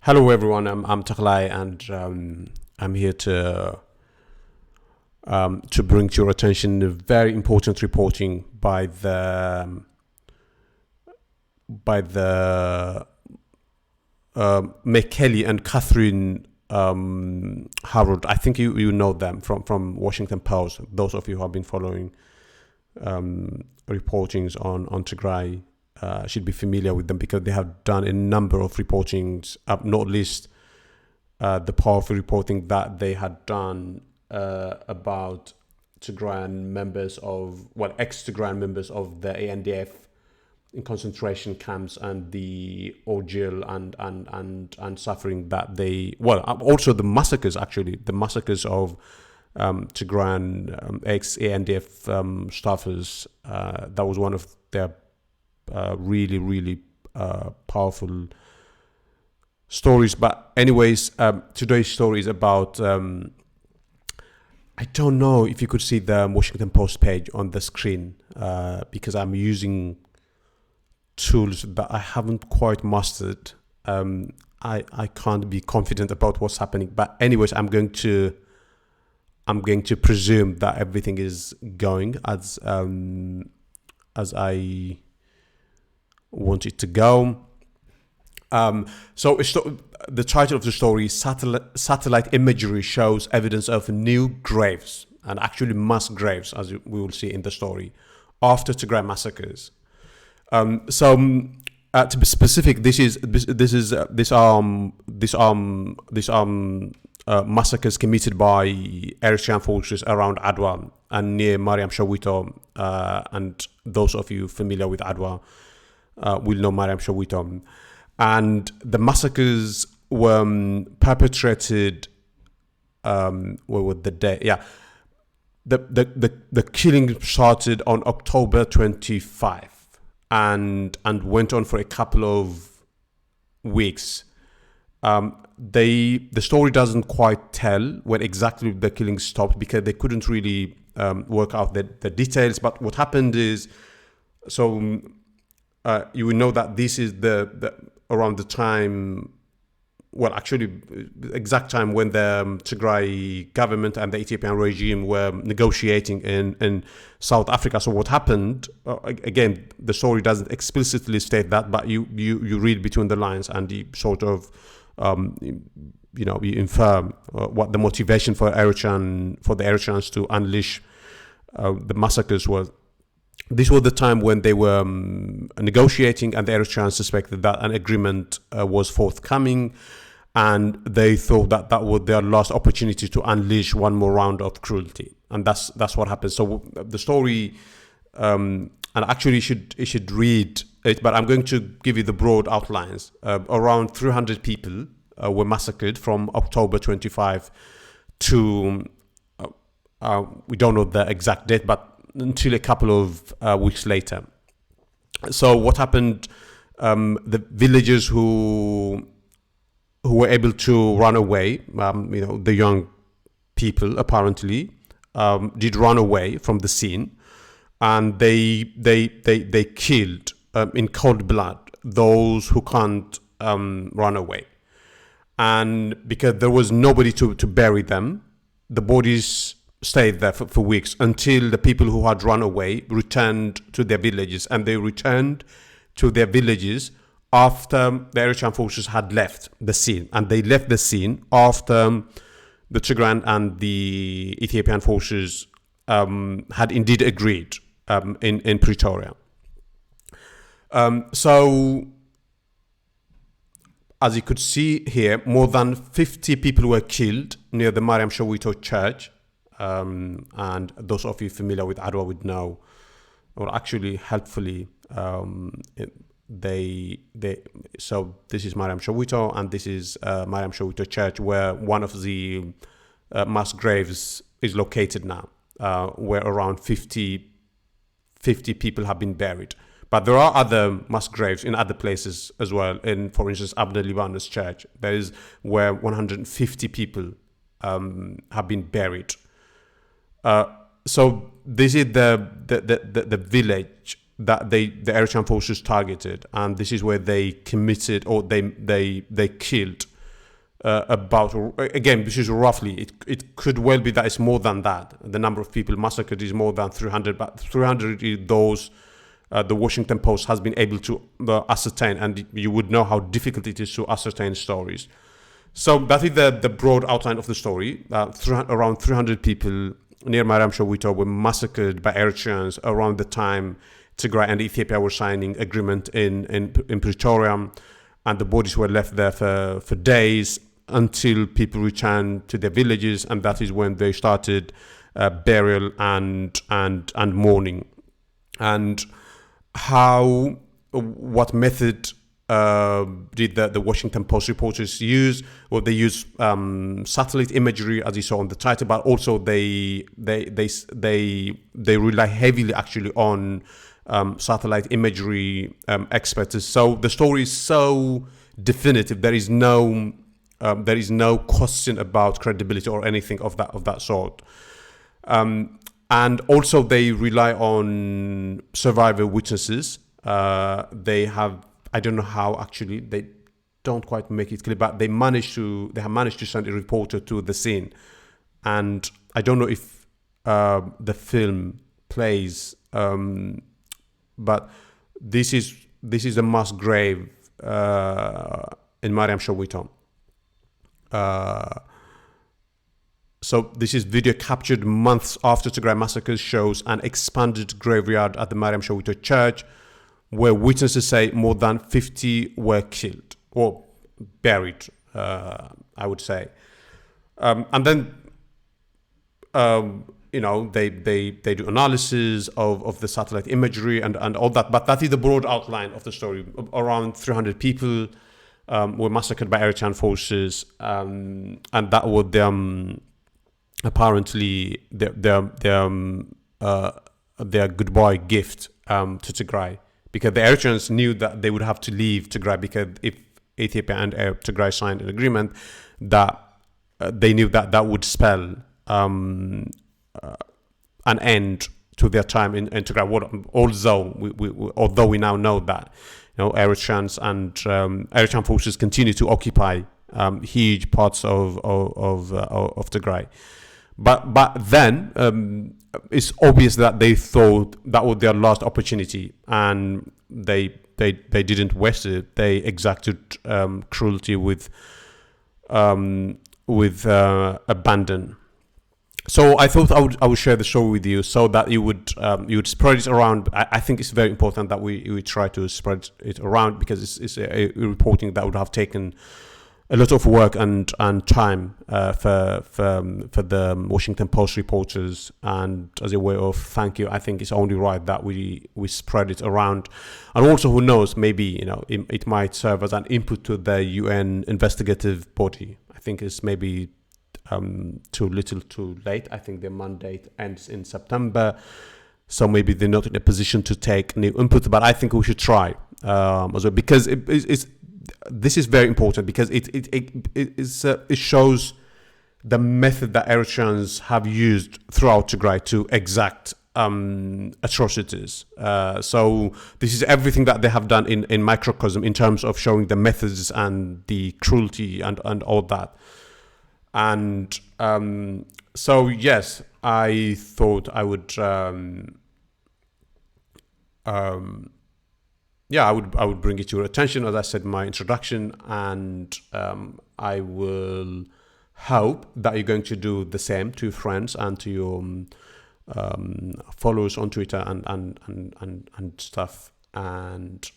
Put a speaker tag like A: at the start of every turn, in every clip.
A: Hello, everyone. I'm Taklai, and I'm here to bring to your attention a very important reporting by the McKelly and Catherine Harold. I think you know them from Washington Post. Those of you who have been following reportings on Tigray should be familiar with them because they have done a number of reportings, not least the powerful reporting that they had done about Tigrayan members ex-Tigrayan members of the ANDF in concentration camps and the ordeal and suffering that also the massacres, of Tigrayan ex-ANDF staffers. That was one of their really powerful stories. But anyways, today's story is about I don't know if you could see the Washington Post page on the screen because I'm using tools that I haven't quite mastered. I can't be confident about what's happening. But anyways, I'm going to presume that everything is going as I want it to go. The title of the story is Satellite Imagery Shows Evidence of New Graves, and actually mass graves, as we will see in the story, after Tigray massacres. To be specific, these massacres committed by Eritrean forces around Adwa and near Mariam Shawito, and those of you familiar with Adwa will know Mariam Shawito. And the massacres were perpetrated. What was the day? Yeah, the killing started on October 25 and went on for a couple of weeks. The story doesn't quite tell when exactly the killing stopped because they couldn't really work out the details. But what happened is, you will know that this is the around the time, exact time when the Tigray government and the Ethiopian regime were negotiating in South Africa. So what happened, again, the story doesn't explicitly state that, but you read between the lines and you sort of, you infer what the motivation for the Eritreans to unleash the massacres was. This was the time when they were negotiating, and the Eritreans suspected that an agreement was forthcoming, and they thought that was their last opportunity to unleash one more round of cruelty, and that's what happened. So the story, and actually you should read it, but I'm going to give you the broad outlines. Around 300 people were massacred from October 25 to we don't know the exact date, but until a couple of weeks later. So what happened? The villagers who were able to run away, the young people apparently did run away from the scene, and they killed in cold blood those who can't run away. And because there was nobody to bury them, the bodies stayed there for weeks until the people who had run away returned to their villages. And they returned to their villages after the Eritrean forces had left the scene. And they left the scene after the Tigray and the Ethiopian forces had indeed agreed in Pretoria. As you could see here, more than 50 people were killed near the Mariam Shawito church. And those of you familiar with Adwa would know, or actually helpfully, so this is Mariam Shawito, and this is Mariam Shawito church, where one of the mass graves is located now, where around 50 people have been buried. But there are other mass graves in other places as well. In, for instance, Abdel Libanus church, there is where 150 people have been buried. So this is the village that the Eritrean forces targeted, and this is where they committed, or they killed about, again, this is roughly, it could well be that it's more than that. The number of people massacred is more than 300, but 300 is those the Washington Post has been able to ascertain, and you would know how difficult it is to ascertain stories. So that is the broad outline of the story. Around 300 people near Mariam Shawito were massacred by Eritreans around the time Tigray and Ethiopia were signing agreement in Pretoria, and the bodies were left there for days until people returned to their villages, and that is when they started burial and mourning. And what method did the Washington Post reporters use? Well, they use satellite imagery, as you saw on the title, but also they rely heavily actually on satellite imagery experts. So the story is so definitive. There is no question about credibility or anything of that sort. And also they rely on survivor witnesses. They have, I don't know how actually, they don't quite make it clear, but they have managed to send a reporter to the scene. And I don't know if the film plays, but this is a mass grave in Mariam Shawito. So this is video captured months after Tigray massacres, shows an expanded graveyard at the Mariam Shawito church, where witnesses say more than 50 were killed or buried, I would say. And then, they do analysis of the satellite imagery and all that. But that is the broad outline of the story. Around 300 people were massacred by Eritrean forces, and that would apparently their goodbye gift to Tigray, because the Eritreans knew that they would have to leave Tigray, because if Ethiopia and Tigray signed an agreement, that they knew that would spell an end to their time in Tigray. Although we now know that Eritreans and Eritrean forces continue to occupy huge parts of Tigray. But then it's obvious that they thought that was their last opportunity, and they didn't waste it. They exacted cruelty with abandon. So I thought I would share the story with you, so that you would spread it around. I think it's very important that we try to spread it around, because it's a reporting that would have taken a lot of work and time for the Washington Post reporters, and as a way of thank you, I think it's only right that we spread it around. And also, who knows, maybe it might serve as an input to the UN investigative body. I think it's maybe too little, too late. I think their mandate ends in September, so maybe they're not in a position to take new input. But I think we should try as well, because this is very important, because it shows the method that Eritreans have used throughout Tigray to exact atrocities. So this is everything that they have done in microcosm, in terms of showing the methods and the cruelty and all that. And so yes, I thought I would I would bring it to your attention, as I said in my introduction, and I will hope that you're going to do the same to your friends and to your followers on Twitter and stuff. And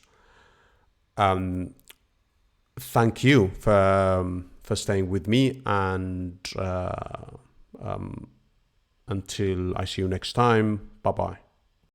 A: thank you for staying with me, and until I see you next time, bye bye.